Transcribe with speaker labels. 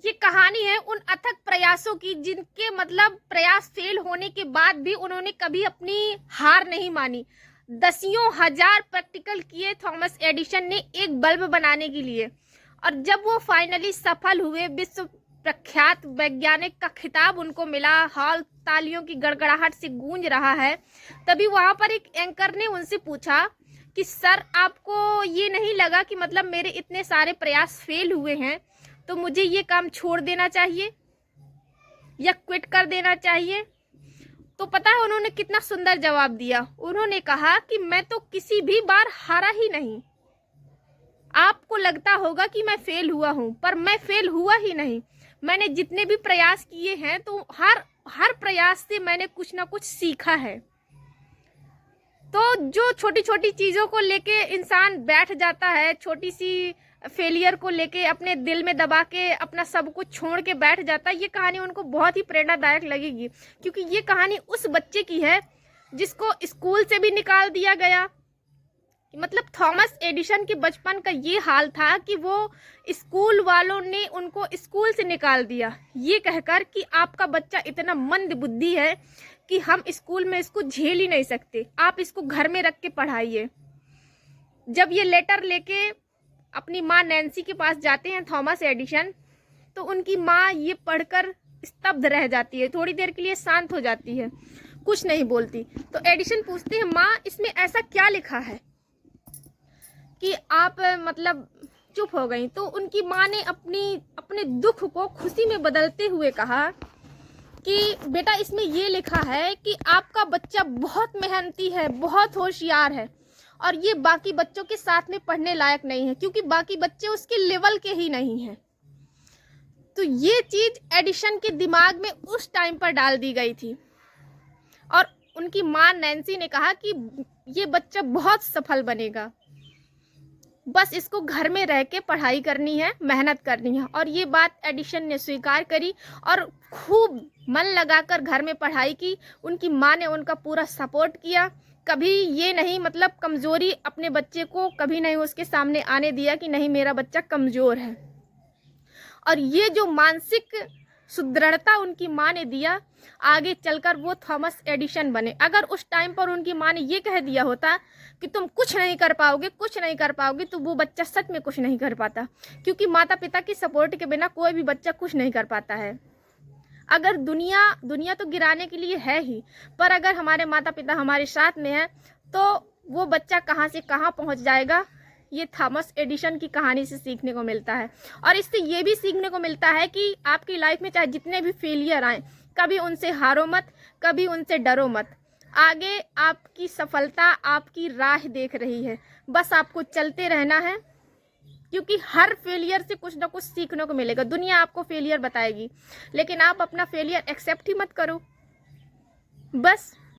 Speaker 1: ये कहानी है उन अथक प्रयासों की जिनके मतलब प्रयास फेल होने के बाद भी उन्होंने कभी अपनी हार नहीं मानी। दसियों हजार प्रैक्टिकल किए थॉमस एडिसन ने एक बल्ब बनाने के लिए, और जब वो फाइनली सफल हुए, विश्व प्रख्यात वैज्ञानिक का खिताब उनको मिला, हॉल तालियों की गड़गड़ाहट से गूंज रहा है, तभी वहां पर एक एंकर ने उनसे पूछा कि सर, आपको ये नहीं लगा कि मतलब मेरे इतने सारे प्रयास फेल हुए हैं, तो मुझे ये काम छोड़ देना चाहिए या क्विट कर देना चाहिए? तो पता है उन्होंने कितना सुंदर जवाब दिया। उन्होंने कहा कि मैं तो किसी भी बार हारा ही नहीं। आपको लगता होगा कि मैं फेल हुआ हूं, पर मैं फेल हुआ ही नहीं। मैंने जितने भी प्रयास किए हैं तो हर प्रयास से मैंने कुछ ना कुछ सीखा है। तो जो छोटी छोटी चीज़ों को लेके इंसान बैठ जाता है, छोटी सी फेलियर को लेके अपने दिल में दबा के अपना सब कुछ छोड़ के बैठ जाता है, ये कहानी उनको बहुत ही प्रेरणादायक लगेगी, क्योंकि ये कहानी उस बच्चे की है जिसको स्कूल से भी निकाल दिया गया। मतलब थॉमस एडिसन के बचपन का ये हाल था कि वो स्कूल वालों ने उनको स्कूल से निकाल दिया, ये कहकर कि आपका बच्चा इतना मंद बुद्धि है कि हम स्कूल में इसको झेल ही नहीं सकते, आप इसको घर में रख के पढ़ाइए। जब ये लेटर लेके अपनी माँ नैन्सी के पास जाते हैं थॉमस एडिसन, तो उनकी माँ ये पढ़कर स्तब्ध रह जाती है, थोड़ी देर के लिए शांत हो जाती है, कुछ नहीं बोलती। तो एडिसन पूछते हैं, माँ इसमें ऐसा क्या लिखा है कि आप मतलब चुप हो गई? तो उनकी माँ ने अपने दुख को खुशी में बदलते हुए कहा कि बेटा, इसमें ये लिखा है कि आपका बच्चा बहुत मेहनती है, बहुत होशियार है, और ये बाकी बच्चों के साथ में पढ़ने लायक नहीं है, क्योंकि बाकी बच्चे उसके लेवल के ही नहीं हैं। तो ये चीज एडिसन के दिमाग में उस टाइम पर डाल दी गई थी, और उनकी माँ नैन्सी ने कहा कि ये बच्चा बहुत सफल बनेगा, बस इसको घर में रह के पढ़ाई करनी है, मेहनत करनी है। और ये बात एडिसन ने स्वीकार करी और खूब मन लगाकर घर में पढ़ाई की। उनकी माँ ने उनका पूरा सपोर्ट किया, कभी ये नहीं मतलब कमज़ोरी अपने बच्चे को कभी नहीं उसके सामने आने दिया कि नहीं मेरा बच्चा कमज़ोर है। और ये जो मानसिक सुदृढ़ता उनकी माँ ने दिया, आगे चलकर वो थॉमस एडिसन बने। अगर उस टाइम पर उनकी माँ ने ये कह दिया होता कि तुम कुछ नहीं कर पाओगे, कुछ नहीं कर पाओगे, तो वो बच्चा सच में कुछ नहीं कर पाता, क्योंकि माता पिता की सपोर्ट के बिना कोई भी बच्चा कुछ नहीं कर पाता है। अगर दुनिया तो गिराने के लिए है ही, पर अगर हमारे माता पिता हमारे साथ में है तो वो बच्चा कहाँ से कहाँ पहुँच जाएगा। ये थॉमस एडिसन की कहानी से सीखने को मिलता है। और इससे ये भी सीखने को मिलता है कि आपकी लाइफ में चाहे जितने भी फेलियर आए, कभी उनसे हारो मत, कभी उनसे डरो मत। आगे आपकी सफलता आपकी राह देख रही है, बस आपको चलते रहना है, क्योंकि हर फेलियर से कुछ ना कुछ सीखने को मिलेगा। दुनिया आपको फेलियर बताएगी, लेकिन आप अपना फेलियर एक्सेप्ट ही मत करो, बस।